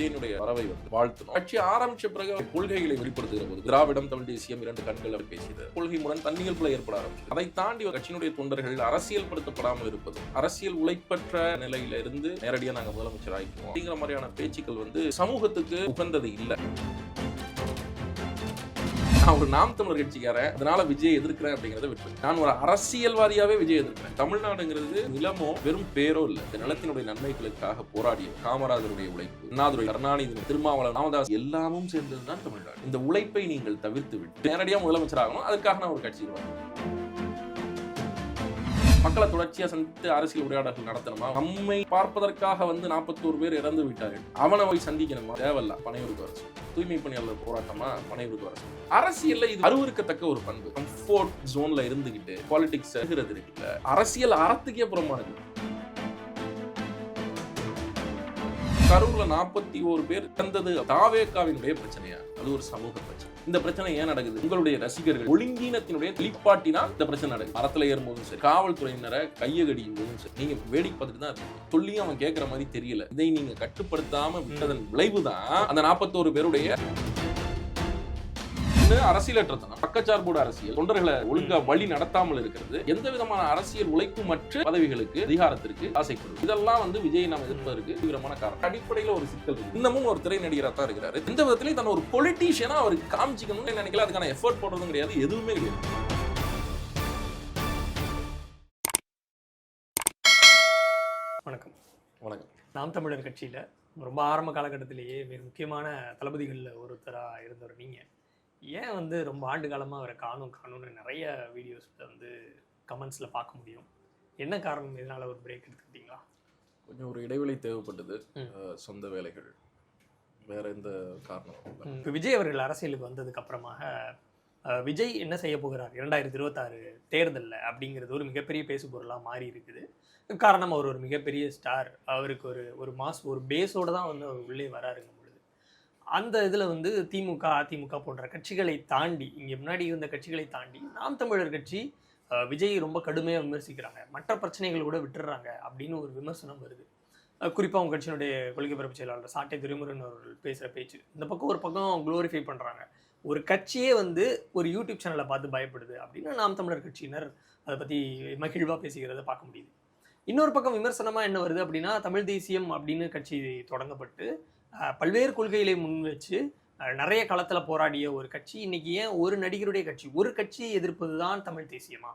விஜயனுடைய வரவை வாழ்த்தணும். கட்சி ஆரம்பிச்ச பிறகு கொள்கைகளை வெளிப்படுத்துகிற போது திராவிடம் தமிழ் தேசியம் இரண்டு கண்கள் அவர் பேசியது கொள்கை முரண் தன்னியல் போல ஏற்பட ஆரம்பிச்சது. அதை தாண்டி கட்சியினுடைய தொண்டர்கள் அரசியல் படுத்தப்படாமல் இருப்பதும் அரசியல் உழைப்பற்ற நிலையில இருந்து நேரடியாக நாங்கள் முதலமைச்சர் ஆகிக்கிறோம் அப்படிங்கிற மாதிரியான பேச்சுக்கள் சமூகத்துக்கு உகந்தது இல்லை. நான் ஒரு நாம் தமிழர் கட்சிக்காரன், அதனால விஜய் எதிர்க்கிறேன் அப்படிங்கறத விட்டு நான் ஒரு அரசியல்வாதியாவே விஜய் எதிர்க்கிறேன். தமிழ்நாடுங்கிறது நிலமோ வெறும் பேரோ இல்ல, இந்த நிலத்தினுடைய நன்மைகளுக்காக போராடிய காமராஜருடைய உழைப்பு, அண்ணாதுரை, கருணாநிதி, திருமாவளவன், ராமதாஸ் எல்லாமும் சேர்ந்ததுதான் தமிழ்நாடு. இந்த உழைப்பை நீங்கள் தவிர்த்து விட்டு நேரடியாக முதலமைச்சர் ஆகணும், அதுக்காக நான் ஒரு கட்சியில் வரேன். மக்களை தொடர்ச்சியா சந்தித்து அரசியல் உரையாடல்கள் நடத்தணுமா? நம்மை பார்ப்பதற்காக 41 பேர் இறந்து விட்டார்கள், அவனை போய் சந்திக்கணுமா? தேவையில்ல. பனையூருக்கு அரசு தூய்மை பணியாளர் போராட்டமா? பனையூருக்கு அரசு அரசியல்ல இது அருவருக்கத்தக்க ஒரு பண்பு. கம்ஃபோர்ட் ஜோன்ல இருந்துகிட்டு பாலிடிக்ஸ் இருக்குல்ல, அரசியல் அறத்துக்கே புறமானது. கரூர்ல 41 பேர் இறந்தது தாவேகாவினுடைய பிரச்சனையா? அது ஒரு சமூக பிரச்சனை. இந்த பிரச்சனை ஏன் நடக்குது? உங்களுடைய ரசிகர்கள் ஒழுங்கீனத்தினுடைய வெளிப்பாட்டினா இந்த பிரச்சனை நடக்குது. மரத்துல ஏறும்போதும் சரி, காவல்துறையினரை கையை கடிக்கும் போதும் சரி, நீங்க வேடிக்கை பார்த்துட்டு தான் இருக்கு. சொல்லியும் அவன் கேட்கிற மாதிரி தெரியல. இதை நீங்க கட்டுப்படுத்தாம விட்டதன் விளைவுதான் அந்த 41 பேருடைய அரசியலற்றத்தனம், பக்கச்சார்போட அரசியல், தொண்டர்களை ஒழுங்கா வழி நடத்தாமல் இருக்கிறது, எந்த விதமான அரசியல் உழைப்பு மற்ற பதவிகளுக்கு அதிகாரத்திற்கு ஆசைப்படுது. இதெல்லாம் விஜய் நாம் எதிர்ப்பதற்கு தீவிரமான காரணம். அடிப்படையில் ஒரு சிக்கல் இருக்கு. இன்னமும் ஒரு திரை நடிகராக தான் இருக்கிறாரு. இந்த விதத்திலே தன் ஒரு பொலிட்டீஷியனா அவருக்கு காமிச்சிக்கணும்னு நினைக்கல. அதுக்கான எஃபர்ட் போடுறதும் கிடையாது, எதுவுமே கிடையாது. வணக்கம். வணக்கம். நாம் தமிழர் கட்சியில ரொம்ப ஆரம்ப காலகட்டத்திலேயே மிக முக்கியமான தளபதிகளில் ஒருத்தராக இருந்தவர் நீங்க. ஏன் ரொம்ப ஆண்டு காலமாக அவரை காணும்னு நிறைய வீடியோஸில் கமெண்ட்ஸில் பார்க்க முடியும். என்ன காரணம்? இதனால் ஒரு பிரேக் எடுத்துக்கிட்டீங்களா? கொஞ்சம் ஒரு இடைவெளி தேவைப்பட்டது, சொந்த வேலைகள், வேற எந்த காரணம். இப்போ விஜய் அவர்கள் அரசியலுக்கு வந்ததுக்கு அப்புறமாக விஜய் என்ன செய்ய போகிறார் 2026 தேர்தலில் அப்படிங்கிறது ஒரு மிகப்பெரிய பேசுபொருளாக மாறி இருக்குது. காரணம், அவர் ஒரு மிகப்பெரிய ஸ்டார், அவருக்கு ஒரு மாஸ் ஒரு பேஸோடு தான் அவர் உள்ளே வராருங்க. அந்த இதில் திமுக, அதிமுக போன்ற கட்சிகளை தாண்டி, இங்கே முன்னாடி இருந்த கட்சிகளை தாண்டி நாம் தமிழர் கட்சி விஜய் ரொம்ப கடுமையாக விமர்சிக்கிறாங்க, மற்ற பிரச்சனைகள் கூட விட்டுடுறாங்க அப்படின்னு ஒரு விமர்சனம் வருது. குறிப்பாக அவங்க கட்சியினுடைய கொள்கை பரப்பு செயலாளர் சாட்டை துரைமுருகன் அவர்கள் பேசுகிற பேச்சு இந்த பக்கம் ஒரு பக்கம் குளோரிஃபை பண்ணுறாங்க. ஒரு கட்சியே ஒரு யூடியூப் சேனலை பார்த்து பயப்படுது அப்படின்னு நாம் தமிழர் கட்சியினர் அதை பற்றி மகிழ்வாக பேசுகிறத பார்க்க முடியுது. இன்னொரு பக்கம் விமர்சனமாக என்ன வருது அப்படின்னா, தமிழ் தேசியம் அப்படின்னு கட்சி தொடங்கப்பட்டு பல்வேறு கொள்கைகளை முன் வச்சு நிறைய களத்தில் போராடிய ஒரு கட்சி இன்னைக்கு ஏன் ஒரு நடிகருடைய கட்சி, ஒரு கட்சியை எதிர்ப்பது தான் தமிழ் தேசியமா?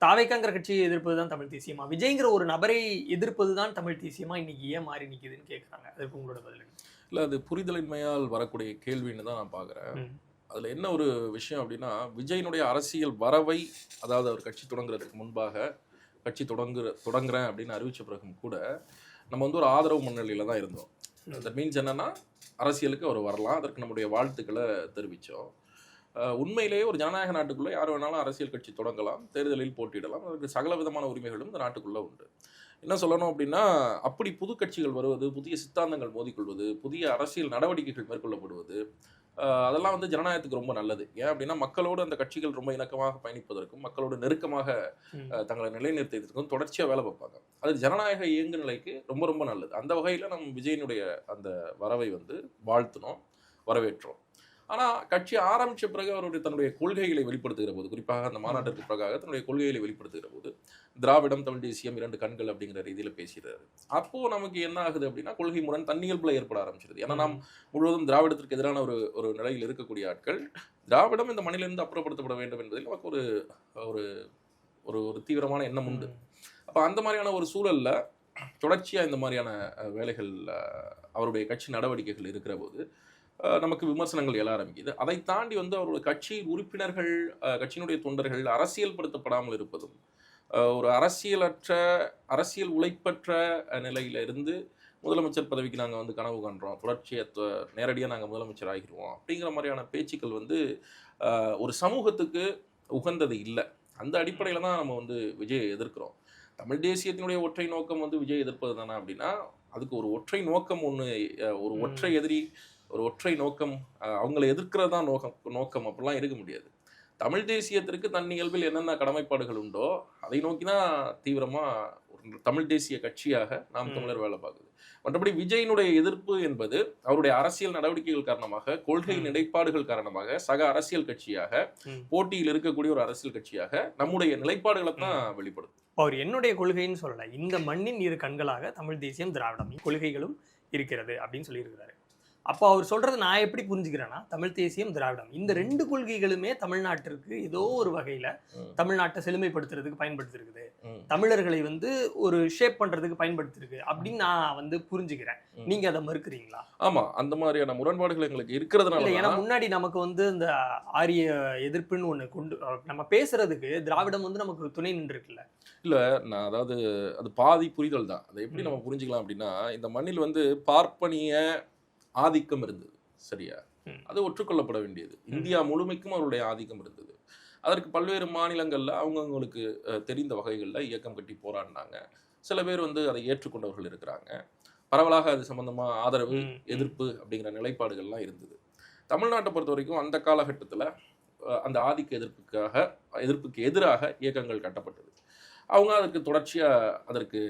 தாவேக்காங்கிற கட்சியை எதிர்ப்பது தான் தமிழ் தேசியமா? விஜய்ங்கிற ஒரு நபரை எதிர்ப்பது தான் தமிழ் தேசியமா இன்னைக்கு ஏன் மாறி நிற்குதுன்னு கேட்குறாங்க. அதுக்கு உங்களோட பதில்? இல்லை, அது புரிதலின்மையால் வரக்கூடிய கேள்வின்னு தான் நான் பார்க்குறேன். அதில் என்ன ஒரு விஷயம் அப்படின்னா, விஜயினுடைய அரசியல் வரவை, அதாவது அவர் கட்சி தொடங்குறதுக்கு முன்பாக கட்சி தொடங்குறேன் அப்படின்னு அறிவித்த பிறகும் கூட நம்ம ஒரு ஆதரவு முன்னிலையில் தான் இருந்தோம். தட் மீன்ஸ் என்னன்னா, அரசியலுக்கு அவர் வரலாம், அதற்கு நம்முடைய வாழ்த்துக்களை தெரிவித்தோம். உண்மையிலேயே ஒரு ஜனநாயக நாட்டுக்குள்ளே யார் வேணாலும் அரசியல் கட்சி தொடங்கலாம், தேர்தலில் போட்டியிடலாம், அதற்கு சகல விதமான உரிமைகளும் இந்த நாட்டுக்குள்ளே உண்டு. என்ன சொல்லணும் அப்படின்னா, அப்படி புது கட்சிகள் வருவது, புதிய சித்தாந்தங்கள் மோதிக்கொள்வது, புதிய அரசியல் நடவடிக்கைகள் மேற்கொள்ளப்படுவது, அதெல்லாம் ஜனநாயகத்துக்கு ரொம்ப நல்லது. ஏன் அப்படின்னா, மக்களோடு அந்த கட்சிகள் ரொம்ப இணக்கமாக பயணிப்பதற்கும் மக்களோடு நெருக்கமாக தங்களை நிலைநிறுத்தியதற்கும் தொடர்ச்சியாக வேலை பார்ப்பாங்க. அது ஜனநாயக இயங்கு நிலைக்கு ரொம்ப ரொம்ப நல்லது. அந்த வகையில் நம்ம விஜயனுடைய அந்த வரவை வாழ்த்தினோம், வரவேற்றோம். ஆனால் கட்சி ஆரம்பித்த பிறகு அவருடைய தன்னுடைய கொள்கைகளை வெளிப்படுத்துகிற போது, குறிப்பாக அந்த மாநாட்டிற்கு பிறகாக தன்னுடைய கொள்கைகளை வெளிப்படுத்துகிற போது திராவிடம் தமிழ் தேசியம் இரண்டு கண்கள் அப்படிங்கிற ரீதியில் பேசுகிறாரு. அப்போது நமக்கு என்ன ஆகுது அப்படின்னா, கொள்கை முரண் தன்னியல் போல ஏற்பட ஆரம்பிச்சிருது. ஏன்னா நாம் முழுவதும் திராவிடத்திற்கு எதிரான ஒரு நிலையில் இருக்கக்கூடிய ஆட்கள், திராவிடம் இந்த மண்ணிலிருந்து அப்புறப்படுத்தப்பட வேண்டும் என்பதில் நமக்கு ஒரு ஒரு தீவிரமான எண்ணம் உண்டு. அப்போ அந்த மாதிரியான ஒரு சூழலில் தொடர்ச்சியாக இந்த மாதிரியான வேலைகள், அவருடைய கட்சி நடவடிக்கைகள் இருக்கிற போது நமக்கு விமர்சனங்கள் எழ ஆரம்பிக்குது. அதை தாண்டி அவருடைய கட்சி உறுப்பினர்கள், கட்சியினுடைய தொண்டர்கள் அரசியல் படுத்தப்படாமல் இருப்பதும், ஒரு அரசியல் உழைப்பற்ற நிலையில இருந்து முதலமைச்சர் பதவிக்கு நாங்கள் கனவு காண்றோம், தொடர்ச்சியாக நேரடியாக நாங்கள் முதலமைச்சர் ஆகிடுவோம் அப்படிங்கிற மாதிரியான பேச்சுக்கள் ஒரு சமூகத்துக்கு உகந்தது இல்லை. அந்த அடிப்படையில் தான் நம்ம விஜயை எதிர்க்கிறோம். தமிழ் தேசியத்தினுடைய ஒற்றை நோக்கம் விஜய் எதிர்ப்பது தானே அப்படின்னா, அதுக்கு ஒரு ஒற்றை நோக்கம் ஒரு ஒற்றை எதிரி, ஒரு ஒற்றை நோக்கம், அவங்களை எதிர்க்கிறது தான் நோக்கம் அப்படிலாம் இருக்க முடியாது. தமிழ் தேசியத்திற்கு தன் இயல்பில் என்னென்ன கடமைப்பாடுகள் உண்டோ அதை நோக்கி தான் தீவிரமா ஒரு தமிழ் தேசிய கட்சியாக நாம் தமிழர் வேலை பார்க்குது. மற்றபடி விஜயினுடைய எதிர்ப்பு என்பது அவருடைய அரசியல் நடவடிக்கைகள் காரணமாக, கொள்கை நிலைப்பாடுகள் காரணமாக, சக அரசியல் கட்சியாக, போட்டியில் இருக்கக்கூடிய ஒரு அரசியல் கட்சியாக நம்முடைய நிலைப்பாடுகளை தான் வெளிப்படுத்தும். அவர் என்னுடைய கொள்கைன்னு சொல்லல, இந்த மண்ணின் இரு கண்களாக தமிழ் தேசியம் திராவிடம் கொள்கைகளும் இருக்கிறது அப்படின்னு சொல்லியிருக்கிறாரு. அப்போ அவர் சொல்றது நான் எப்படி புரிஞ்சுக்கிறேன்னா, தமிழ் தேசியம் திராவிடம் இந்த ரெண்டு கொள்கைகளுமே தமிழ்நாட்டிற்கு ஏதோ ஒரு வகையில தமிழ்நாட்டை செழுமைப்படுத்துறதுக்கு பயன்படுத்திருக்குது, தமிழர்களை ஒரு ஷேப் பண்றதுக்கு பயன்படுத்திருக்கு அப்படின்னு நான் புரிஞ்சுக்கிறேன். நீங்க அதை மறுக்கிறீங்களா? ஆமா, அந்த மாதிரியான முரண்பாடுகள் எங்களுக்கு இருக்கிறதுனால. ஏன்னா முன்னாடி நமக்கு இந்த ஆரிய எதிர்ப்புன்னு ஒண்ணு கொண்டு நம்ம பேசுறதுக்கு திராவிடம் நமக்கு துணை நின்று இருக்குல்ல. இல்ல, நான் அதாவது அது பாதி புரிதல் தான். அதை எப்படி நம்ம புரிஞ்சுக்கலாம் அப்படின்னா, இந்த மண்ணில் பார்ப்பனிய ஆதிக்கம் இருந்தது, சரியா? அது ஒற்றுக்கொள்ளப்பட வேண்டியது. இந்தியா முழுமைக்கும் அவருடைய ஆதிக்கம் இருந்தது. அதற்கு பல்வேறு மாநிலங்கள்ல அவங்களுக்கு தெரிந்த வகைகளில் இயக்கம் கட்டி போராடினாங்க. சில பேர் அதை ஏற்றுக்கொண்டவர்கள் இருக்கிறாங்க. பரவலாக அது சம்பந்தமா ஆதரவு, எதிர்ப்பு அப்படிங்கிற நிலைப்பாடுகள்லாம் இருந்தது. தமிழ்நாட்டை பொறுத்த வரைக்கும் அந்த காலகட்டத்தில் அந்த ஆதிக்க எதிர்ப்புக்கு எதிராக இயக்கங்கள் கட்டப்பட்டது. அவங்க அதற்கு தொடர்ச்சியாக அதற்கு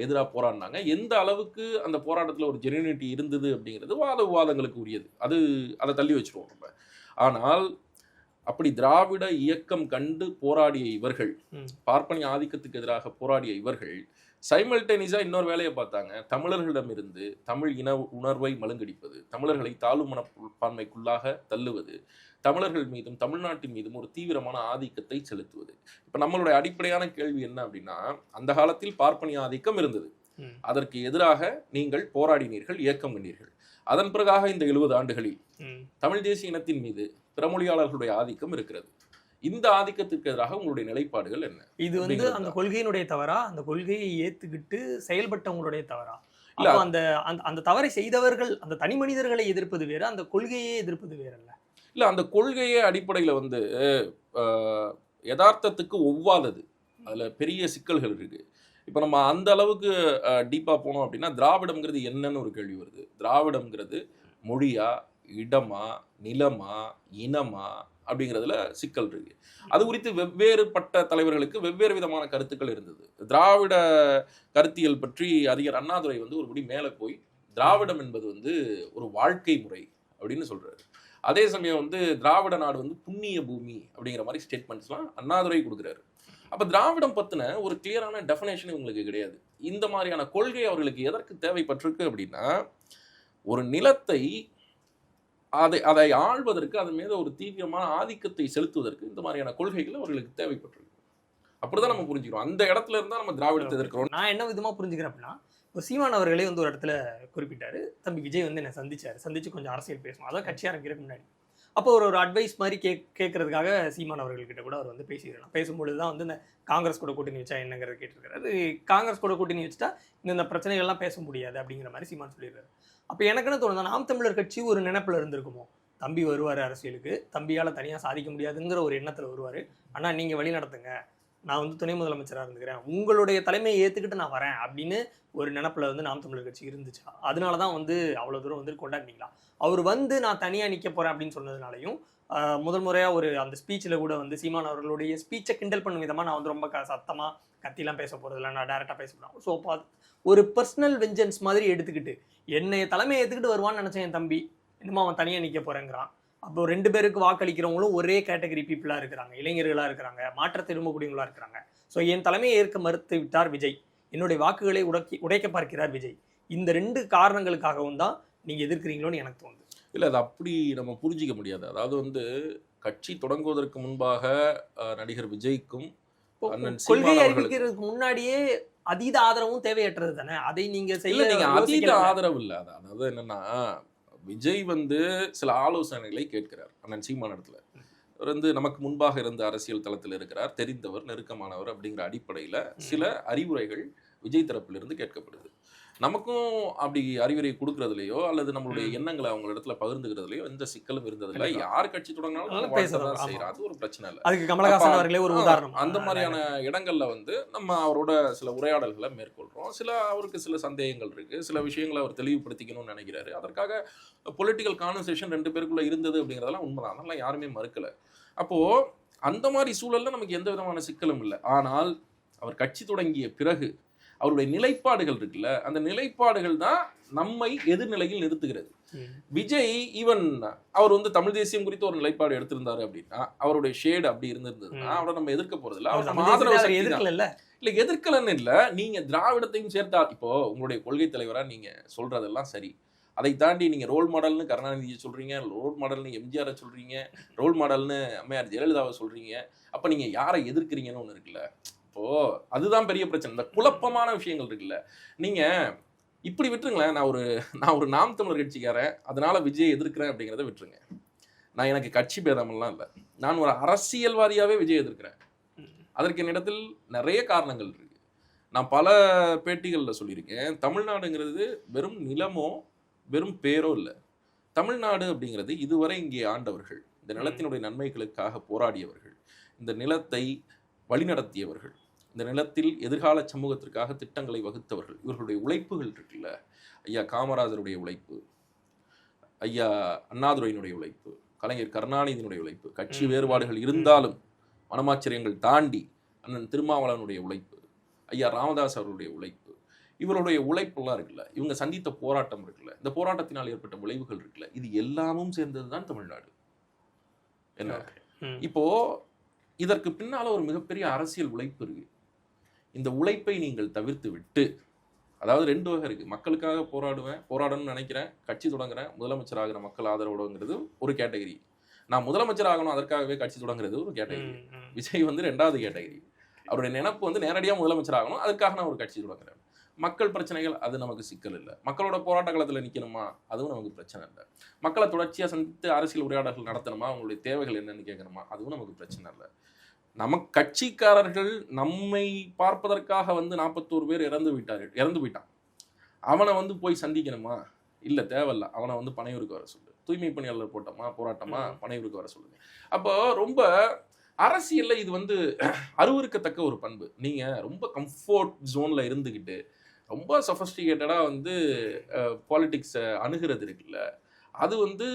எதிராக போராடினாங்க. எந்த அளவுக்கு அந்த போராட்டத்தில் ஒரு ஜெனியூனிட்டி இருந்தது அப்படிங்கிறது விவாதங்களுக்கு உரியது. அதை தள்ளி வச்சிருவோம் நம்ம. ஆனால் அப்படி திராவிட இயக்கம் கண்டு போராடிய இவர்கள், பார்ப்பனிய ஆதிக்கத்துக்கு எதிராக போராடிய இவர்கள் சைமல்டேனியஸா இன்னொரு வேலையை பார்த்தாங்க. தமிழர்களிடமிருந்து தமிழ் இன உணர்வை மழுங்கடிப்பது, தமிழர்களை தாழ்வு மனப்பான்மைக்குள்ளாக தள்ளுவது, தமிழர்கள் மீதும் தமிழ்நாட்டின் மீதும் ஒரு தீவிரமான ஆதிக்கத்தை செலுத்துவது. இப்ப நம்மளுடைய அடிப்படையான கேள்வி என்ன அப்படின்னா, அந்த காலத்தில் பார்ப்பனிய ஆதிக்கம் இருந்தது, அதற்கு எதிராக நீங்கள் போராடினீர்கள், இயக்கம் கண்டீர்கள். அதன் பிறகாக இந்த 70 ஆண்டுகளில் தமிழ் தேசிய இனத்தின் மீது பிறமொழியாளர்களுடைய ஆதிக்கம் இருக்கிறது. இந்த ஆதிக்கத்திற்கு எதிராக உங்களுடைய நிலைப்பாடுகள் என்ன? இது அந்த கொள்கையினுடைய தவறா, அந்த கொள்கையை ஏத்துக்கிட்டு செயல்பட்டவங்களுடைய தவறா? இல்ல, அந்த தவறை செய்தவர்கள் அந்த தனி மனிதர்களை எதிர்ப்பது வேற, அந்த கொள்கையை எதிர்ப்பது வேறல்ல. இல்ல, அந்த கொள்கையே அடிப்படையில யதார்த்தத்துக்கு ஒவ்வாதது. அதுல பெரிய சிக்கல்கள் இருக்கு. இப்ப நம்ம அந்த அளவுக்கு டீப்பா போனோம் அப்படின்னா, திராவிடம்ங்கிறது என்னன்னு ஒரு கேள்வி வருது. திராவிடம்ங்கிறது மொழியா, இடமா, நிலமா, இனமா அப்படிங்கிறதுல சிக்கல் இருக்கு. அது குறித்து வெவ்வேறுபட்ட தலைவர்களுக்கு வெவ்வேறு விதமான கருத்துக்கள் இருந்தது. திராவிட கருத்தியல் பற்றி அறிஞர் அண்ணாதுரை ஒருபடி மேல போய் திராவிடம் என்பது ஒரு வாழ்க்கை முறை அப்படின்னு சொல்றாரு. அதே சமயம் திராவிட நாடு புண்ணிய பூமி அப்படிங்கிற மாதிரி ஸ்டேட்மெண்ட்ஸ்லாம் அண்ணாதுரை கொடுக்குறாரு. அப்ப திராவிடம் பத்தின ஒரு கிளியரான டெஃபினேஷன் இவங்களுக்கு கிடையாது. இந்த மாதிரியான கொள்கை அவர்களுக்கு எதற்கு தேவைப்பட்டிருக்கு அப்படின்னா, ஒரு நிலத்தை அதை ஆள்வதற்கு, அதன் மீது ஒரு தீவிரமான ஆதிக்கத்தை செலுத்துவதற்கு இந்த மாதிரியான கொள்கைகள் அவர்களுக்கு தேவைப்பட்டிருக்கு. அப்படிதான் நம்ம புரிஞ்சுக்கிறோம். அந்த இடத்துல இருந்தா நம்ம திராவிடத்தை எதிர்க்கிறோம். நான் என்ன விதமா புரிஞ்சுக்கிறேன் அப்படின்னா, சீமான் அவர்களே ஒரு இடத்துல குறிப்பிட்டாரு, தம்பி விஜய் என்னை சந்திச்சு கொஞ்சம் அரசியல் பேசணும், அதான் கட்சி ஆரம்பிக்கிறதுக்கு முன்னாடி. அப்போ ஒரு அட்வைஸ் மாதிரி கேட்கறதுக்காக சீமான் அவர்கள்கிட்ட கூட அவர் பேசியிருக்கலாம். பேசும்பொழுது தான் இந்த காங்கிரஸ் கூட கூட்டணி வச்சா என்னங்கிறது கேட்டிருக்காரு. காங்கிரஸ் கூட கூட்டணி வச்சுட்டா இந்த பிரச்சனைகள்லாம் பேச முடியாது அப்படிங்கிற மாதிரி சீமான் சொல்லியிருக்காரு. அப்போ எனக்கு என்ன தோணுது, நாம் தமிழர் கட்சி ஒரு நினைப்பில் இருந்திருக்குமோ, தம்பி வருவார் அரசியலுக்கு, தம்பியால் தனியாக சாதிக்க முடியாதுங்கிற ஒரு எண்ணத்தில் வருவார். ஆனால் நீங்கள் வழி நடத்துங்க, நான் துணை முதலமைச்சராக இருந்துக்கிறேன், உங்களுடைய தலைமையை ஏற்றுக்கிட்டு நான் வரேன் அப்படின்னு ஒரு நினப்பில் நாம் தமிழர் கட்சி இருந்துச்சா? அதனால தான் அவ்வளோ தூரம் கொண்டாடினீங்களா? அவர் நான் தனியாக நிற்க போகிறேன் அப்படின்னு சொன்னதுனாலையும், முதல் முறையாக அந்த ஸ்பீச்சில் கூட சீமான் அவர்களுடைய ஸ்பீச்சை கிண்டல் பண்ணும் விதமாக நான் ரொம்ப சத்தமாக கத்திலாம் பேச போகிறதில்ல, நான் டேரெக்டாக பேச போகிறேன். ஸோ அப்போ ஒரு பர்சனல் வெஞ்சன்ஸ் மாதிரி எடுத்துக்கிட்டு என்னை தலைமையை ஏற்றுக்கிட்டு வருவான்னு நினச்சேன் என் தம்பி, இன்னும் அவன் தனியாக நிற்க போகிறேங்கிறான். அப்போ 2 பேருக்கு வாக்களிக்கிறவங்களும் ஒரே கேட்டகரி பீப்புளாக இருக்கிறாங்க, இளைஞர்களாக இருக்கிறாங்க, மாற்றத்தை விரும்பக்கூடியவங்களாக இருக்கிறாங்க. ஸோ என் தலைமையை ஏற்க மறுத்து விட்டார் விஜய், என்னுடைய வாக்குகளை உடைக்க பார்க்கிறார் விஜய். இந்த 2 காரணங்களுக்காகவும் தான் நீங்கள் எதிர்க்கிறீங்களோன்னு எனக்கு தோணுது. இல்லை, அது அப்படி நம்ம புரிஞ்சிக்க முடியாது. அதாவது கட்சி தொடங்குவதற்கு முன்பாக நடிகர் விஜய்க்கும் கொள்கை அறிவிக்கிறதுக்கு முன்னாடியே அதீத ஆதரவும் தேவையற்றது தானே. அதை நீங்க செய்ய அதீத ஆதரவு இல்லை. அதாவது என்னன்னா, விஜய் சில ஆலோசனைகளை கேட்கிறார் அண்ணன் சீமான் இடத்துல. அவர் நமக்கு முன்பாக இருந்த அரசியல் தளத்தில் இருக்கிறார், தெரிந்தவர், நெருக்கமானவர் அப்படிங்கிற அடிப்படையில் சில அறிவுரைகள் விஜய் தரப்பிலிருந்து கேட்கப்படுது. நமக்கும் அப்படி அறிவுரை கொடுக்கறதுலையோ அல்லது நம்மளுடைய எண்ணங்களை அவங்க இடத்துல பகிர்ந்துக்கிறதுலையோ எந்த சிக்கலும் இருந்ததில்லை. யார் கட்சி தொடங்கினாலும் பேசதான் செய்யறாங்க, அது ஒரு பிரச்சனை இல்லை. அதுக்கு கமலஹாசன் அவர்களே ஒரு உதாரணம். அந்த மாதிரியான இடங்கள்ல வந்து நம்ம அவரோட சில உரையாடல்களை மேற்கொள்றோம். அவருக்கு சில சந்தேகங்கள் இருக்கு, சில விஷயங்களை அவர் தெளிவுபடுத்திக்கணும்னு நினைக்கிறாரு. அதற்காக பொலிட்டிக்கல் கான்வர்சேஷன் 2 பேருக்குள்ள இருந்தது அப்படிங்கிறதெல்லாம் உண்மைதான், அதெல்லாம் யாருமே மறுக்கல. அப்போ அந்த மாதிரி சூழல்ல நமக்கு எந்த விதமான சிக்கலும் இல்லை. ஆனால் அவர் கட்சி தொடங்கிய பிறகு அவருடைய நிலைப்பாடுகள் இருக்குல்ல, அந்த நிலைப்பாடுகள் தான் நம்மை எதிர்நிலையில் நிறுத்துகிறது. விஜய் ஈவன் அவர் வந்து தமிழ் தேசியம் குறித்து ஒரு நிலைப்பாடு எடுத்திருந்தாரு அப்படின்னா, அவருடைய ஷேடு அப்படி இருந்திருந்ததுன்னா அவரை நம்ம எதிர்க்க போறது இல்லை. அவர் நம்ம ஆதரவு இல்ல, எதிர்க்கலன்னு இல்லை. நீங்க திராவிடத்தையும் சேர்த்தா, இப்போ உங்களுடைய கொள்கை தலைவரா நீங்க சொல்றதெல்லாம் சரி, அதை தாண்டி நீங்க ரோல் மாடல்னு கருணாநிதியை சொல்றீங்க, ரோல் மாடல்னு எம்ஜிஆரை சொல்றீங்க, ரோல் மாடல்னு அம்மையார் ஜெயலலிதாவை சொல்றீங்க. அப்ப நீங்க யாரை எதிர்க்கிறீங்கன்னு ஒண்ணு இருக்குல்ல. இப்போ அதுதான் பெரிய பிரச்சனை. இந்த குழப்பமான விஷயங்கள் இருக்குல்ல, நீங்க இப்படி விட்டுருங்களேன். நான் ஒரு நாம் தமிழர் கட்சிக்காரன், அதனால விஜய் எதிர்க்கிறேன் அப்படிங்கிறத விட்டுருங்க. நான் எனக்கு கட்சி பேதமெல்லாம் இல்லை, நான் ஒரு அரசியல்வாதியாவே விஜய் எதிர்க்கிறேன். அதற்கு என்னிடத்தில் நிறைய காரணங்கள் இருக்கு. நான் பல பேட்டிகளில் சொல்லியிருக்கேன், தமிழ்நாடுங்கிறது வெறும் நிலமோ வெறும் பேரோ இல்லை. தமிழ்நாடு அப்படிங்கிறது இதுவரை இங்கே ஆண்டவர்கள், இந்த நிலத்தினுடைய நன்மைகளுக்காக போராடியவர்கள், இந்த நிலத்தை வழிநடத்தியவர்கள், இந்த நிலத்தில் எதிர்கால சமூகத்திற்காக திட்டங்களை வகுத்தவர்கள், இவர்களுடைய உழைப்புகள் இருக்குல்ல. ஐயா காமராஜருடைய உழைப்பு, ஐயா அண்ணாதுரையினுடைய உழைப்பு, கலைஞர் கருணாநிதியினுடைய உழைப்பு, கட்சி வேறுபாடுகள் இருந்தாலும் மனமாச்சரியங்கள் தாண்டி அண்ணன் திருமாவளவனுடைய உழைப்பு, ஐயா ராமதாஸ் அவர்களுடைய உழைப்பு, இவருடைய உழைப்பெல்லாம் இருக்குல்ல, இவங்க சந்தித்த போராட்டம் இருக்குல்ல, இந்த போராட்டத்தினால் ஏற்பட்ட விளைவுகள் இருக்குல்ல, இது எல்லாமும் சேர்ந்ததுதான் தமிழ்நாடு. என்ன இப்போ இதற்கு பின்னால ஒரு மிகப்பெரிய அரசியல் உழைப்பு இருக்கு. இந்த உழைப்பை நீங்கள் தவிர்த்து விட்டு, அதாவது 2 வகை இருக்கு. மக்களுக்காக போராடணும்னு நினைக்கிறேன், கட்சி தொடங்குறேன், முதலமைச்சர் ஆகிற மக்கள் ஆதரவோடுங்கிறது ஒரு கேட்டகரி. நான் முதலமைச்சர் ஆகணும் அதற்காகவே கட்சி தொடங்குறது ஒரு கேட்டகரி. விஜய் வந்து 2வது கேட்டகரி. அவருடைய நினைப்பு வந்து நேரடியாக முதலமைச்சர் ஆகணும், அதுக்காக நான் ஒரு கட்சி தொடங்குறேன். மக்கள் பிரச்சனைகள் அது நமக்கு சிக்கல் இல்லை. மக்களோட போராட்ட காலத்தில் நிற்கணுமா, அதுவும் நமக்கு பிரச்சனை இல்லை. மக்களை தொடர்ச்சியாக சந்தித்து அரசியல் உரையாடல்கள் நடத்தணுமா, அவங்களுடைய தேவைகள் என்னன்னு கேட்கணுமா, அதுவும் நமக்கு பிரச்சனை இல்லை. நமக்கு கட்சிக்காரர்கள் நம்மை பார்ப்பதற்காக வந்து 41 பேர் இறந்து போயிட்டான். அவனை வந்து போய் சந்திக்கணுமா, இல்லை தேவையில்ல, அவனை வந்து பனையூருக்கு வர சொல்லு. தூய்மை பணியாளர் போராட்டமா பனையூருக்கு வர சொல்லுங்க. அப்போ ரொம்ப அரசியல்ல இது வந்து அருவருக்கத்தக்க ஒரு பண்பு. நீங்க ரொம்ப கம்ஃபர்ட் ஜோன்ல இருந்துக்கிட்டு ரொம்ப சொஃபஸ்டிகேட்டடா வந்து பாலிடிக்ஸை அணுகிறது இருக்குல்ல, அது வந்து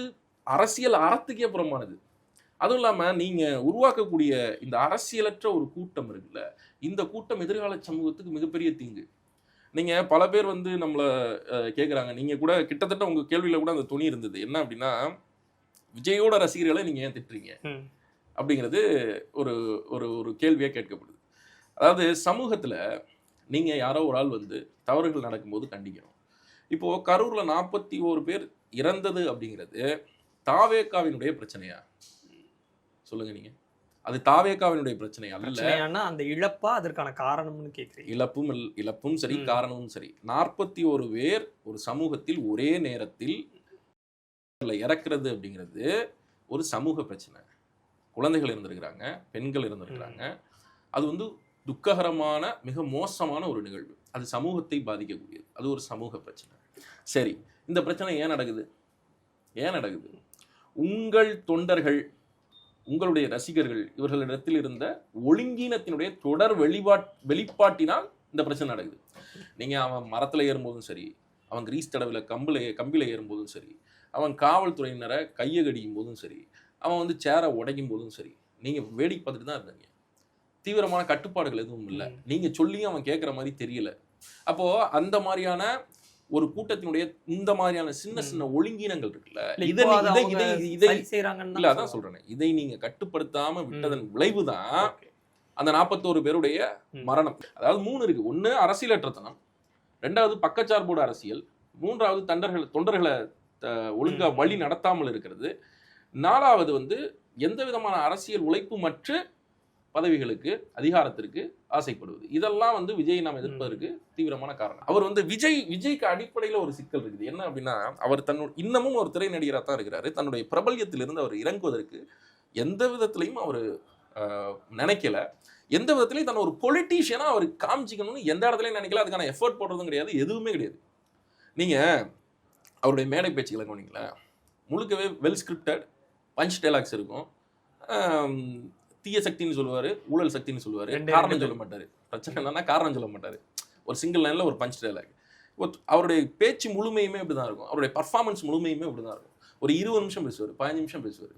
அரசியல் அறத்துக்கே புறமானது. அதுவும் இல்லாமல் நீங்கள் உருவாக்கக்கூடிய இந்த அரசியலற்ற ஒரு கூட்டம் இருக்குல்ல, இந்த கூட்டம் எதிர்கால சமூகத்துக்கு மிகப்பெரிய தீங்கு. நீங்கள் பல பேர் வந்து நம்மளை கேட்குறாங்க, நீங்கள் கூட கிட்டத்தட்ட உங்கள் கேள்வியில் கூட அந்த துணி இருந்தது என்ன அப்படின்னா, விஜயோட ரசிகர்களை நீங்கள் ஏன் திட்டுறீங்க அப்படிங்கிறது ஒரு ஒரு ஒரு கேள்வியாக கேட்கப்படுது. அதாவது சமூகத்தில் நீங்கள் யாரோ ஒரு ஆள் வந்து தவறுகள் நடக்கும்போது கண்டிக்கணும். இப்போது கரூரில் 41 பேர் இறந்தது அப்படிங்கிறது தாவேகாவினுடைய பிரச்சனையா சொல்லுங்க நீங்க? அது தாவேகாவினுடைய பிரச்சனை அல்ல. அந்த இழப்பா அதற்கான காரணம்னு கேட்குறீங்க? இழப்பும் சரி, காரணமும் சரி. 41 பேர் ஒரு சமூகத்தில் ஒரே நேரத்தில் இறக்குறது அப்படிங்கிறது ஒரு சமூக பிரச்சனை. குழந்தைகள் இருந்திருக்கிறாங்க, பெண்கள் இருந்திருக்கிறாங்க. அது வந்து துக்ககரமான மிக மோசமான ஒரு நிகழ்வு. அது சமூகத்தை பாதிக்கக்கூடியது. அது ஒரு சமூக பிரச்சனை. சரி, இந்த பிரச்சனை ஏன் நடக்குது? உங்கள் தொண்டர்கள், உங்களுடைய ரசிகர்கள், இவர்களிடத்தில் இருந்த ஒழுங்கீனத்தினுடைய தொடர் வெளிப்பாட்டினால் இந்த பிரச்சனை நடக்குது. நீங்க அவன் மரத்துல ஏறும்போதும் சரி, அவன் கிரீஸ் தடவில் கம்பில ஏறும்போதும் சரி, அவன் காவல்துறையினரை கையை கடிக்கும் போதும் சரி, அவன் வந்து சேரை உடைக்கும் போதும் சரி, நீங்க வேடிக்கை பார்த்துட்டு தான் இருந்தீங்க. தீவிரமான கட்டுப்பாடுகள் எதுவும் இல்லை. நீங்க சொல்லியும் அவன் கேட்குற மாதிரி தெரியல. அப்போ அந்த மாதிரியான ஒரு கூட்டத்தினுடைய இந்த மாதிரியான சின்ன சின்ன ஒழுங்கீனங்கள் இருக்குல்ல, இல்ல அதான் சொல்றேன், இதை நீங்க கட்டுப்படுத்தாம விட்டதன் விளைவுதான் அந்த 41 பேருடைய மரணம். அதாவது 3 இருக்கு. 1 அரசியலற்றத்தனம், 2வது பக்கச்சார்போட அரசியல், 3வது தொண்டர்களை ஒழுங்கா வழி நடத்தாமல் இருக்கிறது, 4வது வந்து எந்த விதமான அரசியல் உழைப்பு மற்ற பதவிகளுக்கு, அதிகாரத்திற்கு ஆசைப்படுவது. இதெல்லாம் வந்து விஜய் நாம் எதிர்ப்பதற்கு தீவிரமான காரணம். அவர் வந்து விஜய்க்கு அடிப்படையில் ஒரு சிக்கல் இருக்குது. என்ன அப்படின்னா, அவர் இன்னமும் ஒரு திரை நடிகராக தான் இருக்கிறாரு. தன்னுடைய பிரபல்யத்திலிருந்து அவர் இறங்குவதற்கு எந்த விதத்திலையும் அவர் நினைக்கல. எந்த விதத்திலையும் தன்னை ஒரு பொலிட்டீஷியனா அவர் காமிச்சிக்கணும்னு எந்த இடத்துலையும் நினைக்கல. அதுக்கான எஃபர்ட் போடுறதும் கிடையாது, எதுவுமே கிடையாது. நீங்க அவருடைய மேடை பேச்சுக்களை கவனிங்களேன், முழுக்கவே வெல் ஸ்கிரிப்டட் பஞ்ச் டைலாக்ஸ் இருக்கும். தீய சக்தின்னு சொல்லுவாரு, ஊழல் சக்தின்னு சொல்லுவாரு, காரணம் சொல்ல மாட்டாரு. பிரச்சனை என்னன்னா காரணம் சொல்ல மாட்டாரு. ஒரு சிங்கிள் லைன்ல ஒரு பஞ்ச் டைலாக். அவருடைய பேச்சு முழுமையுமே இப்படிதான் இருக்கும். அவருடைய பர்ஃபார்மன்ஸ் முழுமையுமே இப்படிதான் இருக்கும். ஒரு 20 நிமிஷம் பேசுவார், 15 நிமிஷம் பேசுவார்.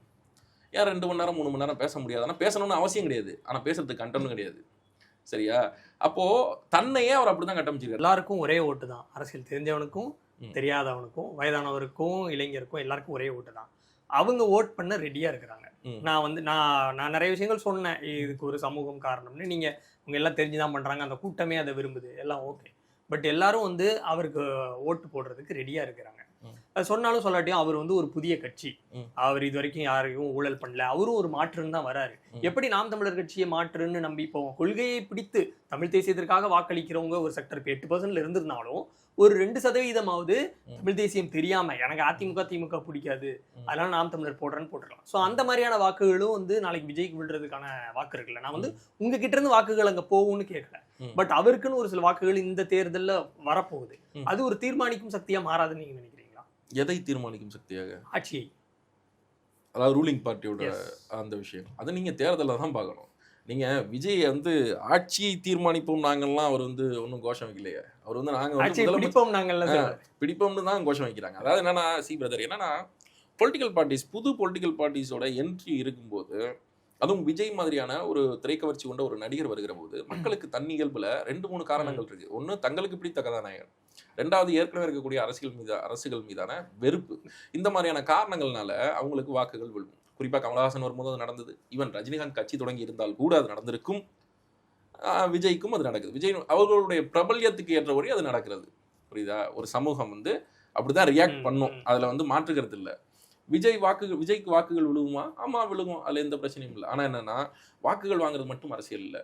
ஏன் 2 மணி நேரம் 3 மணி நேரம் பேச முடியாது? ஆனால் பேசணும்னு அவசியம் கிடையாது. ஆனால் பேசுறதுக்கு கண்டனும் கிடையாது. சரியா? அப்போ தன்னையே அவர் அப்படிதான் கட்டமைச்சிருக்காரு. எல்லாருக்கும் ஒரே ஓட்டு தான். அரசியல் தெரிஞ்சவனுக்கும் தெரியாதவனுக்கும் வயதானவருக்கும் இளைஞருக்கும் எல்லாருக்கும் ஒரே ஓட்டு தான். அவங்க ஓட் பண்ண ரெடியா இருக்கிறாங்க. நான் நிறைய விஷயங்கள் சொன்னேன், இதுக்கு ஒரு சமூகம் காரணம்னு. நீங்க உங்க எல்லாம் தெரிஞ்சுதான் பண்றாங்க, அந்த கூட்டமே அதை விரும்புது, எல்லாம் ஓகே. பட் எல்லாரும் அவருக்கு ஓட்டு போடுறதுக்கு ரெடியா இருக்கிறாங்க. சொன்னாலும் சொல்லாட்டியும் அவர் ஒரு புதிய கட்சி. அவர் இது வரைக்கும் யாரையும் ஊழல் பண்ணல, அவரும் ஒரு மாற்றுன்னு தான் வராரு. எப்படி நாம் தமிழர் கட்சியை மாற்றுன்னு நம்பி இப்போ கொள்கையை பிடித்து தமிழ் தேசியத்திற்காக வாக்களிக்கிறவங்க ஒரு செக்டர் 8% இருந்திருந்தாலும் ஒரு 2% தமிழ் தேசியம் தெரியாம எனக்கு அதிமுக திமுக பிடிக்காது, அதனால நாம் தமிழர் போடுறேன்னு போட்டுருக்கலாம். ஸோ அந்த மாதிரியான வாக்குகளும் நாளைக்கு விஜய்க்கு விழுறதுக்கான வாக்கு இருக்குல்ல. நான் உங்ககிட்ட இருந்து வாக்குகள் அங்க போகும்னு கேட்கல. பட் அவருக்குன்னு ஒரு சில வாக்குகள் இந்த தேர்தல்ல வரப்போகுது. அது ஒரு தீர்மானிக்கும் சக்தியா மாறாதுன்னு நீங்க நினைக்கிறீங்களா? எதை தீர்மானிக்கும் சக்தியாக? ஆட்சியை, அதாவது ரூலிங் பார்ட்டியோட அந்த விஷயம். அதை நீங்க தேர்தலில் தான் பார்க்கணும். நீங்க விஜய் ஆட்சியை தீர்மானிப்போம் நாங்கள்லாம் அவர் ஒன்றும் கோஷம் வைக்கலையே. அவர் நாங்கள் பிடிப்போம்னு தான் கோஷம் வைக்கிறாங்க. அதாவது என்னன்னா பிரதர், என்னன்னா பொலிட்டிக்கல் பார்ட்டிஸ், புது பொலிட்டிக்கல் பார்ட்டிஸோட என்ட்ரி இருக்கும்போது, அதுவும் விஜய் மாதிரியான ஒரு திரைக்கவர்ச்சி கொண்ட ஒரு நடிகர் வருகிற போது மக்களுக்கு தன் இயல்புல 2-3 காரணங்கள் இருக்கு. ஒன்று, தங்களுக்கு பிடித்த கதாநாயகன். 2வது, ஏற்கனவே இருக்கக்கூடிய அரசுகள் மீதான வெறுப்பு. இந்த மாதிரியான காரணங்கள்னால அவங்களுக்கு வாக்குகள் விழும். குறிப்பாக கமலஹாசன் வரும்போது அது நடந்தது. ஈவன் ரஜினிகாந்த் கட்சி தொடங்கி இருந்தால் கூட அது நடந்திருக்கும். விஜய்க்கும் அது நடக்குது. விஜய் அவர்களுடைய பிரபல்யத்துக்கு ஏற்றபடி அது நடக்கிறது. புரியுதா? ஒரு சமூகம் அப்படிதான் ரியாக்ட் பண்ணும். அதுல மாற்றுக்கிறது இல்லை. விஜய்க்கு வாக்குகள் விழுகுமா? ஆமா விழுகும். அதுல எந்த பிரச்சனையும் இல்லை. ஆனா என்னன்னா, வாக்குகள் வாங்குறது மட்டும் அரசியல் இல்லை.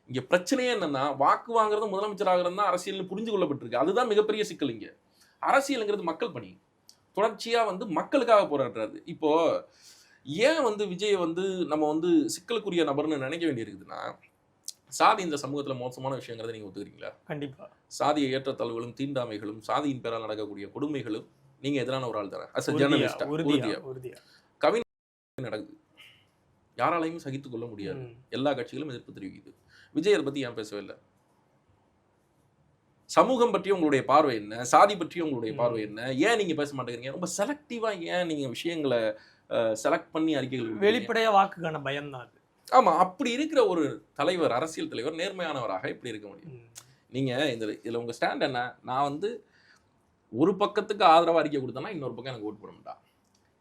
இங்க பிரச்சனையே என்னன்னா, வாக்கு வாங்குறது முதலமைச்சர் ஆகிறது தான் அரசியல் புரிஞ்சு கொள்ளப்பட்டிருக்கு. அதுதான் மிகப்பெரிய சிக்கல். இங்க அரசியலுங்கிறது மக்கள் பணி. தொடர்ச்சியா மக்களுக்காக போராடுறாரு. இப்போ ஏன் விஜய் நம்ம சிக்கலுக்குரிய நபர்னு நினைக்க வேண்டியிருக்குதுன்னா, சாதி இந்த சமூகத்துல மோசமான விஷயங்கிறத நீங்க ஒத்துக்கிறீங்களா? கண்டிப்பா. சாதிய ஏற்றத்தாழ்வுகளும் தீண்டாமைகளும் சாதியின் பேரால் நடக்கக்கூடிய கொடுமைகளும் நீங்க எதிரான ஒரு ஆள் தானே? அஸ் எ ஜர்னலிஸ்டா உறுதியா கவின் நடக்குது. யாராலையும் சகித்துக் கொள்ள முடியாது. எல்லா கட்சிகளும் எதிர்ப்பு தெரிவிக்குது. விஜய் அதை பத்தி ஏன் பேசவே இல்லை? சமூகம் பற்றி உங்களுடைய பார்வை என்ன? சாதி பற்றி உங்களுடைய பார்வை என்ன? ஏன் நீங்க பேச மாட்டேங்கிறீங்க? ரொம்ப செலக்டிவா ஏன் நீங்க விஷயங்களை செலக்ட் பண்ணி அறிக்கைகள்? வெளிப்படையா வாக்குக்கான பயம் தான் அது. ஆமா, அப்படி இருக்கிற ஒரு தலைவர், அரசியல் தலைவர் நேர்மையானவராக இப்படி இருக்க முடியும். நீங்க இதுல உங்க ஸ்டாண்ட் என்ன? நான் ஒரு பக்கத்துக்கு ஆதரவா அறிக்கை கொடுத்தேன்னா இன்னொரு பக்கம் எனக்கு ஓட்டு போட மாட்டா.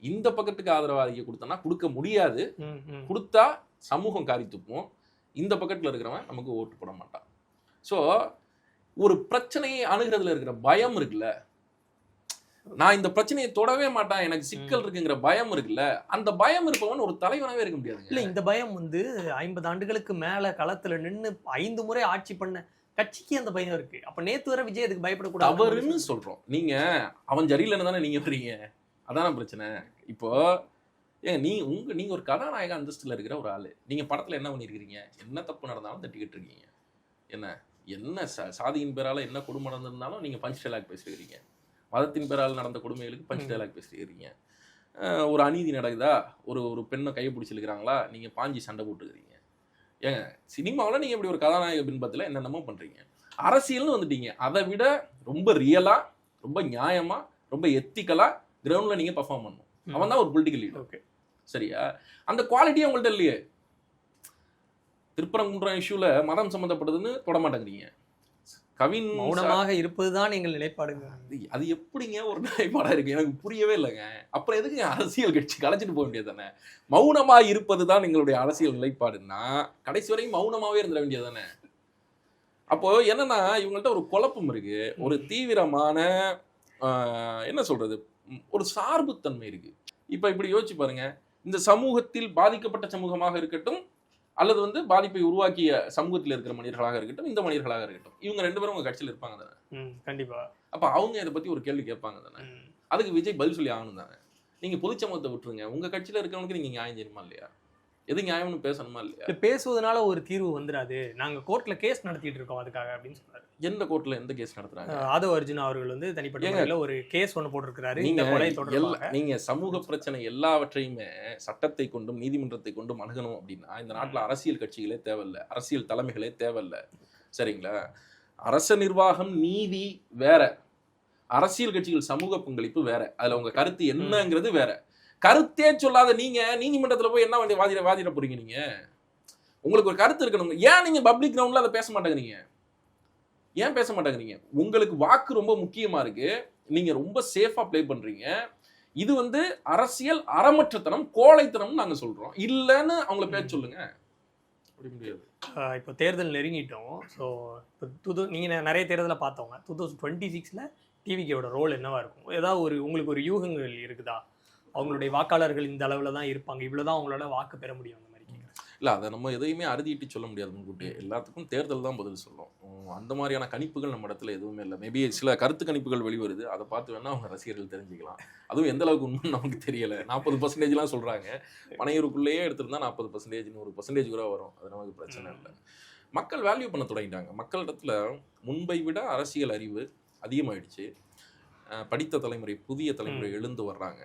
இந்த பக்கத்துக்கு ஆதரவா அறிக்கை கொடுத்தேன்னா கொடுக்க முடியாது. கொடுத்தா சமூகம் காரி துப்பும். இந்த பக்கத்துல இருக்கிறவன் நமக்கு ஓட்டு போட மாட்டான். ஸோ ஒரு பிரச்சனையை அணுகிறதுல இருக்கிற பயம் இருக்குல்ல, நான் இந்த பிரச்சனையை தொடவே மாட்டேன், எனக்கு சிக்கல் இருக்குங்கிற பயம் இருக்குல்ல, அந்த பயம் இருப்பவன் ஒரு தலைவனாவே இருக்க முடியாது. இல்ல, இந்த பயம் 50 ஆண்டுகளுக்கு மேல களத்துல நின்று 5 முறை ஆட்சி பண்ண கட்சிக்கு அந்த பயம் இருக்கு. அப்ப நேத்து வர விஜய் அதுக்கு பயப்படக்கூடாது. அவருன்னு சொல்றோம். நீங்க அவன் சரியில்லைன்னு தானே நீங்க வரீங்க. அதான பிரச்சனை. இப்போ நீங்க ஒரு கதாநாயக அந்தஸ்துல இருக்கிற ஒரு ஆளு, நீங்க படத்துல என்ன பண்ணிருக்கீங்க? என்ன தப்பு நடந்தாலும் தட்டிக்கிட்டு இருக்கீங்க. என்ன சாதியின் பேரால என்ன கொடுமை நடந்திருந்தாலும் நீங்க பஞ்ச் டைலாக் பேசிருக்கீங்க. மதத்தின் பேரால் நடந்த கொடுமைகளுக்கு பஞ்ச் டைலாக் பேசிருக்கீங்க. ஒரு அநீதி நடக்குதா, ஒரு பெண்ணை கையை பிடிச்சிருக்கிறாங்களா, நீங்க பாஞ்சி சண்டை போட்டுக்கிறீங்க. ஏங்க, சினிமாவில் நீங்க இப்படி ஒரு கதாநாயக பின்பத்துல என்னென்னமோ பண்றீங்க. அரசியல்னு வந்துட்டீங்க, அதை விட ரொம்ப ரியலா, ரொம்ப நியாயமா, ரொம்ப எத்திக்கலா கிரவுண்ட்ல நீங்க பர்ஃபார்ம் பண்ணணும். அவன் தான் ஒரு பொலிட்டிக்கல் லீடர். ஓகே, சரியா? அந்த குவாலிட்டியே உங்கள்கிட்ட இல்லையே. திருப்பரங்குன்றம் இஷ்யூல மதம் சம்பந்தப்பட்டதுன்னு தொட மாட்டேங்கிறீங்க. கவின் மௌனமாக இருப்பதுதான் எங்கள் நிலைப்பாடுங்க. அது எப்படிங்க ஒரு நிலைப்பாடா இருக்கு? எனக்கு புரியவே இல்லைங்க. அப்புறம் எதுக்கு அரசியல் கட்சி கலைச்சிட்டு போக வேண்டியது தானே? மௌனமா இருப்பதுதான் எங்களுடைய அரசியல் நிலைப்பாடுன்னா கடைசி வரைக்கும் மௌனமாவே இருந்துட வேண்டியது தானே? அப்போ என்னன்னா, இவங்கள்ட்ட ஒரு குழப்பம் இருக்கு. ஒரு தீவிரமான என்ன சொல்றது, ஒரு சார்புத்தன்மை இருக்கு. இப்ப இப்படி யோசிச்சு பாருங்க, இந்த சமூகத்தில் பாதிக்கப்பட்ட சமூகமாக இருக்கட்டும், அல்லது பாதிப்பை உருவாக்கிய சமூகத்தில் இருக்கிற மனிதர்களாக இருக்கட்டும், இந்த மனிதர்களாக இருக்கட்டும், இவங்க 2 பேரும் உங்க கட்சியில் இருப்பாங்க தானே? கண்டிப்பா. அப்ப அவங்க இதை பத்தி ஒரு கேள்வி கேட்பாங்க தானே? அதுக்கு விஜய் பதில் சொல்லி ஆகணும் தானே? நீங்க பொது சமூகத்தை விட்டுருங்க, உங்க கட்சியில இருக்கிறவனுக்கு நீங்க நியாயம் செய்யணுமா இல்லையா? எது நியாயம்னு பேசணுமா இல்லையா? இது பேசுவதனால ஒரு தீர்வு வந்துடாது, நாங்க கோர்ட்ல கேஸ் நடத்திட்டு இருக்கோம் அதுக்காக அப்படின்னு சொன்னாரு. எந்த கோர்ட்ல எந்த கேஸ் நடத்துறாங்க? ஆதவ அர்ஜுனா அவர்கள் வந்து தனிப்பட்ட முறையில் ஒரு கேஸ் ஒன்று போட்டிருக்கிறாரு இந்த கொலை தொடர்பாக. நீங்க சமூக பிரச்சனை எல்லாவற்றையுமே சட்டத்தை கொண்டும் நீதிமன்றத்தை கொண்டும் அணுகணும் அப்படின்னா இந்த நாட்டுல அரசியல் கட்சிகளே தேவையில்ல, அரசியல் தலைமைகளே தேவையில்ல. சரிங்களா? அரச நிர்வாகம் நீதி வேற, அரசியல் கட்சிகள் சமூக பங்களிப்பு வேற. அதுல உங்க கருத்து என்னங்கிறது வேற. கருத்தே சொல்லாத நீங்க நீதிமன்றத்துல போய் என்ன வாதிட போறீங்க? நீங்க உங்களுக்கு ஒரு கருத்து இருக்கணும். ஏன் நீங்க பப்ளிக் கிரவுண்ட்ல அதை பேச மாட்டேங்கிறீங்க? ஏன் பேச மாட்டேங்கிறீங்க? உங்களுக்கு வாக்கு ரொம்ப முக்கியமா இருக்கு, நீங்க ரொம்ப சேஃபா ப்ளே பண்றீங்க. இது வந்து அரசியல் அறமற்றத்தனம், கோழைத்தனம் நாங்க சொல்றோம். இல்லன்னு அவங்கள பேச சொல்லுங்க. அப்படி முடியாது. இப்போ தேர்தல் நெருங்கிட்டோம். ஸோ இப்போ நீங்கள் நிறைய தேர்தலை பார்த்தவங்க 2026 டிவிக்கோட ரோல் என்னவா இருக்கும்? ஏதாவது உங்களுக்கு ஒரு யூகங்கள் இருக்குதா? அவங்களுடைய வாக்காளர்கள் இந்த அளவில் தான் இருப்பாங்க, இவ்வளோதான் அவங்களோட வாக்கு பெற முடியும் அந்த மாதிரி கேட்குறேன். இல்லை, அதை நம்ம எதையுமே அறுதிட்டு சொல்ல முடியாது முன்கூட்டியே. எல்லாத்துக்கும் தேர்தல் தான் பதில் சொல்லும். அந்த மாதிரியான கணிப்புகள் நம்ம இடத்துல எதுவுமே இல்லை. மேபி சில கருத்து கணிப்புகள் வெளிவருது, அதை பார்த்து வேணா அவங்க ரசிகர்கள் தெரிஞ்சுக்கலாம். அதுவும் எந்த அளவுக்கு உண்மைன்னு நமக்கு தெரியலை. 40% சொல்கிறாங்க. பனையூருக்குள்ளேயே எடுத்திருந்தா 40%, 100% கூட வரும். அது நமக்கு பிரச்சனை இல்லை. மக்கள் வேல்யூ பண்ண தொடங்கிட்டாங்க. மக்களிடத்துல முன்பை விட அரசியல் அறிவு அதிகமாயிடுச்சு. படித்த தலைமுறை, புதிய தலைமுறை எழுந்து வர்றாங்க.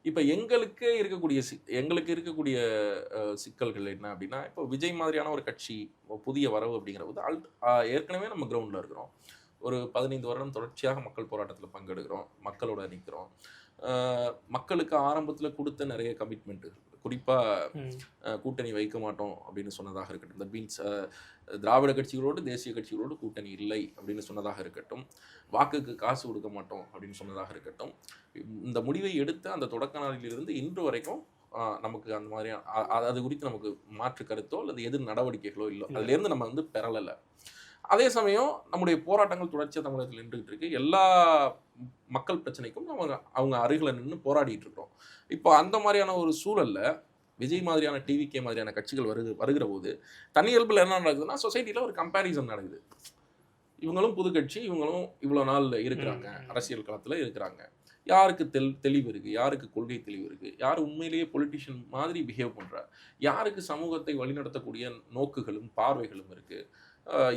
இப்போ எங்களுக்கு இருக்கக்கூடிய சிக்கல்கள் என்ன அப்படின்னா, இப்போ விஜய் மாதிரியான ஒரு கட்சி புதிய வரவு அப்படிங்கிற போது ஏற்கனவே நம்ம கிரவுண்டில் இருக்கிறோம். ஒரு 15 வருடம் தொடர்ச்சியாக மக்கள் போராட்டத்தில் பங்கெடுக்கிறோம், மக்களோட நிற்கிறோம். மக்களுக்கு ஆரம்பத்தில் கொடுத்த நிறைய கமிட்மெண்ட், குறிப்பாக கூட்டணி வைக்க மாட்டோம் அப்படின்னு சொன்னதாக இருக்கட்டும், இந்த பீன்ஸ் திராவிட கட்சிகளோடு தேசிய கட்சிகளோடு கூட்டணி இல்லை அப்படின்னு சொன்னதாக இருக்கட்டும், வாக்குக்கு காசு கொடுக்க மாட்டோம் அப்படின்னு சொன்னதாக இருக்கட்டும், இந்த முடிவை எடுத்த அந்த தொடக்க நாளிலிருந்து இன்று வரைக்கும் நமக்கு அந்த மாதிரி அது குறித்து நமக்கு மாற்று கருத்தோ அல்லது எதிர் நடவடிக்கைகளோ இல்லை. அதுலேருந்து நம்ம வந்து பெறலை. அதே சமயம் நம்முடைய போராட்டங்கள் தொடர்ச்சியாக தமிழகத்தில் நின்றுகிட்டு இருக்கு. எல்லா மக்கள் பிரச்சனைக்கும் அவங்க அருகில் நின்று போராடிட்டு இருக்கிறோம். இப்போ அந்த மாதிரியான ஒரு சூழல்ல விஜய் மாதிரியான டிவிகே மாதிரியான கட்சிகள் வருகிற போது தனியல்பில் என்ன நடக்குதுன்னா, சொசைட்டியில் ஒரு கம்பேரிசன் நடக்குது. இவங்களும் புது கட்சி, இவங்களும் இவ்வளோ நாள் இருக்கிறாங்க, அரசியல் களத்தில் இருக்கிறாங்க. யாருக்கு தெளிவு இருக்குது, யாருக்கு கொள்கை தெளிவு இருக்குது, யார் உண்மையிலேயே பொலிட்டிஷியன் மாதிரி பிஹேவ் பண்ணுறார், யாருக்கு சமூகத்தை வழிநடத்தக்கூடிய நோக்குகளும் பார்வைகளும் இருக்குது,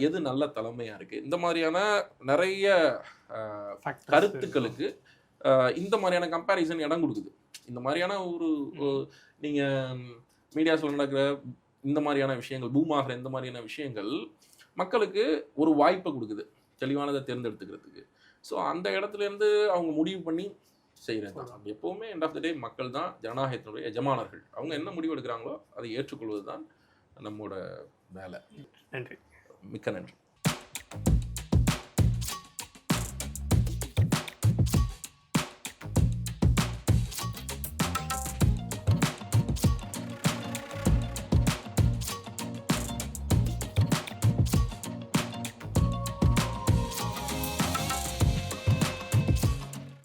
எது நல்ல தலைமையாக இருக்குது, இந்த மாதிரியான நிறைய கருத்துக்களுக்கு இந்த மாதிரியான கம்பேரிசன் இடம் கொடுக்குது. இந்த மாதிரியான ஒரு நீங்கள் மீடியாஸில் நடக்கிற இந்த மாதிரியான விஷயங்கள், பூமாகிற இந்த மாதிரியான விஷயங்கள் மக்களுக்கு ஒரு வாய்ப்பை கொடுக்குது தெளிவானதை தேர்ந்தெடுத்துக்கிறதுக்கு. ஸோ அந்த இடத்துலேருந்து அவங்க முடிவு பண்ணி செய்கிறது தான். எப்போவுமே எண்ட் ஆஃப் த டே மக்கள் தான் ஜனநாயகத்தினுடைய எஜமானர்கள். அவங்க என்ன முடிவு எடுக்கிறாங்களோ அதை ஏற்றுக்கொள்வது தான் நம்மோட வேலை. நன்றி. மிக்க நன்றி.